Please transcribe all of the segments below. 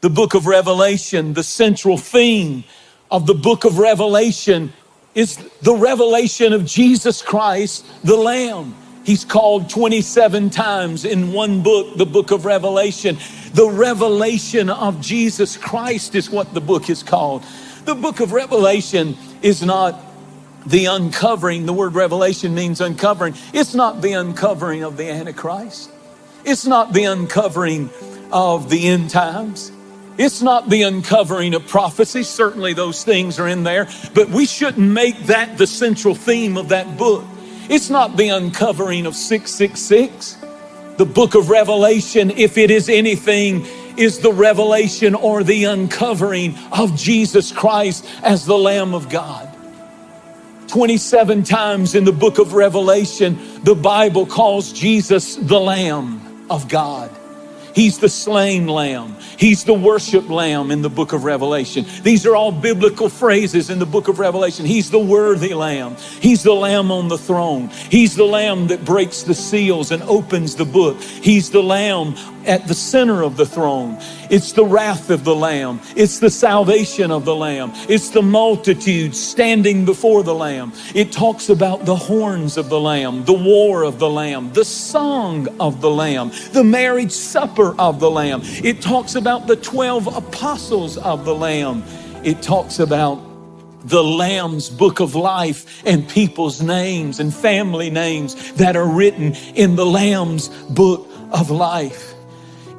The book of Revelation, the central theme of the book of Revelation is the revelation of Jesus Christ, the Lamb. He's called 27 times in one book, the book of Revelation. The revelation of Jesus Christ is what the book is called. The book of Revelation is not the uncovering. The word revelation means uncovering. It's not the uncovering of the Antichrist. It's not the uncovering of the end times. It's not the uncovering of prophecy. Certainly those things are in there, but we shouldn't make that the central theme of that book. It's not the uncovering of 666. The book of Revelation, if it is anything, is the revelation or the uncovering of Jesus Christ as the Lamb of God. 27 times in the book of Revelation, the Bible calls Jesus the Lamb of God. He's the slain lamb. He's the worship lamb in the book of Revelation. These are all biblical phrases in the book of Revelation. He's the worthy lamb. He's the lamb on the throne. He's the lamb that breaks the seals and opens the book. He's the lamb at the center of the throne. It's the wrath of the lamb. It's the salvation of the lamb. It's the multitude standing before the lamb. It talks about the horns of the lamb, the war of the lamb, the song of the lamb, the marriage supper of the lamb. It talks about the 12 apostles of the lamb. It talks about the Lamb's book of life and people's names and family names that are written in the Lamb's book of life.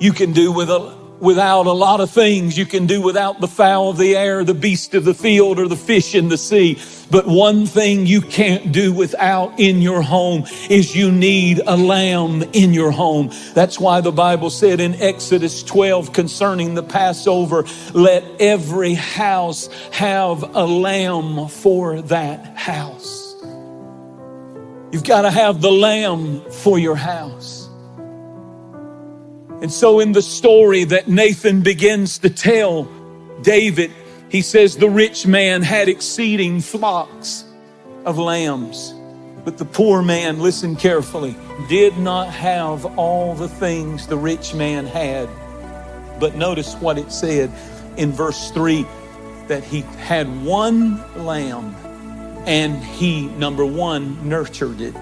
You can do without a lot of things. You can do without the fowl of the air, the beast of the field, or the fish in the sea. But one thing you can't do without in your home is you need a lamb in your home. That's why the Bible said in Exodus 12 concerning the Passover, let every house have a lamb for that house. You've got to have the lamb for your house. And so in the story that Nathan begins to tell David, he says the rich man had exceeding flocks of lambs, but the poor man, listen carefully, did not have all the things the rich man had. But notice what it said in verse 3, that he had one lamb and he, number one, nurtured it.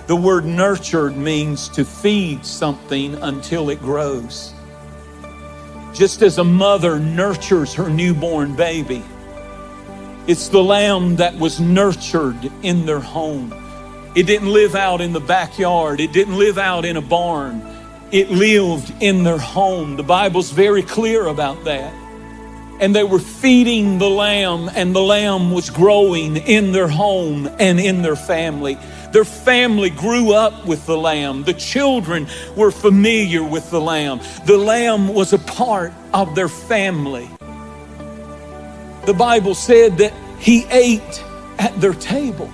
The word nurtured means to feed something until it grows. Just as a mother nurtures her newborn baby, it's the lamb that was nurtured in their home. It didn't live out in the backyard. It didn't live out in a barn. It lived in their home. The Bible's very clear about that. And they were feeding the lamb, and the lamb was growing in their home and in their family. Their family grew up with the lamb. The children were familiar with the lamb. The lamb was a part of their family. The Bible said that he ate at their table.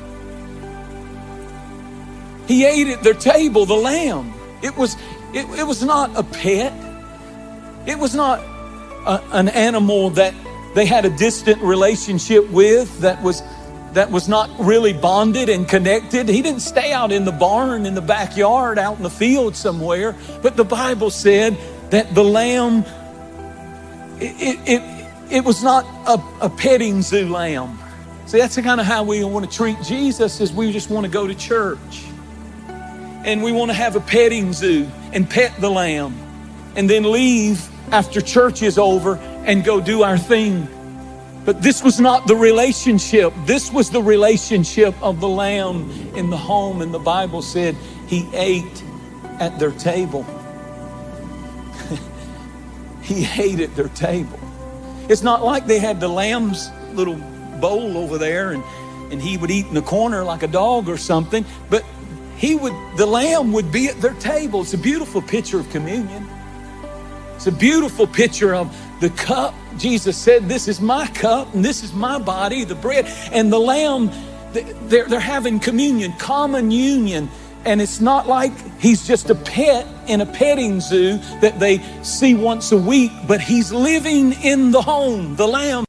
He ate at their table, the lamb. It was not a pet. It was not an animal that they had a distant relationship with, that was not really bonded and connected. He didn't stay out in the barn, in the backyard, out in the field somewhere. But the Bible said that the lamb, it was not a petting zoo lamb. See, that's the kind of how we want to treat Jesus, is we just want to go to church. And we want to have a petting zoo and pet the lamb and then leave after church is over and go do our thing. But this was not the relationship. This was the relationship of the lamb in the home. And the Bible said he ate at their table. He ate at their table. It's not like they had the lamb's little bowl over there and he would eat in the corner like a dog or something. But the lamb would be at their table. It's a beautiful picture of communion. It's a beautiful picture of the cup. Jesus said, this is my cup and this is my body, the bread. And the lamb, they're having communion, common union. And it's not like he's just a pet in a petting zoo that they see once a week, but he's living in the home, the lamb.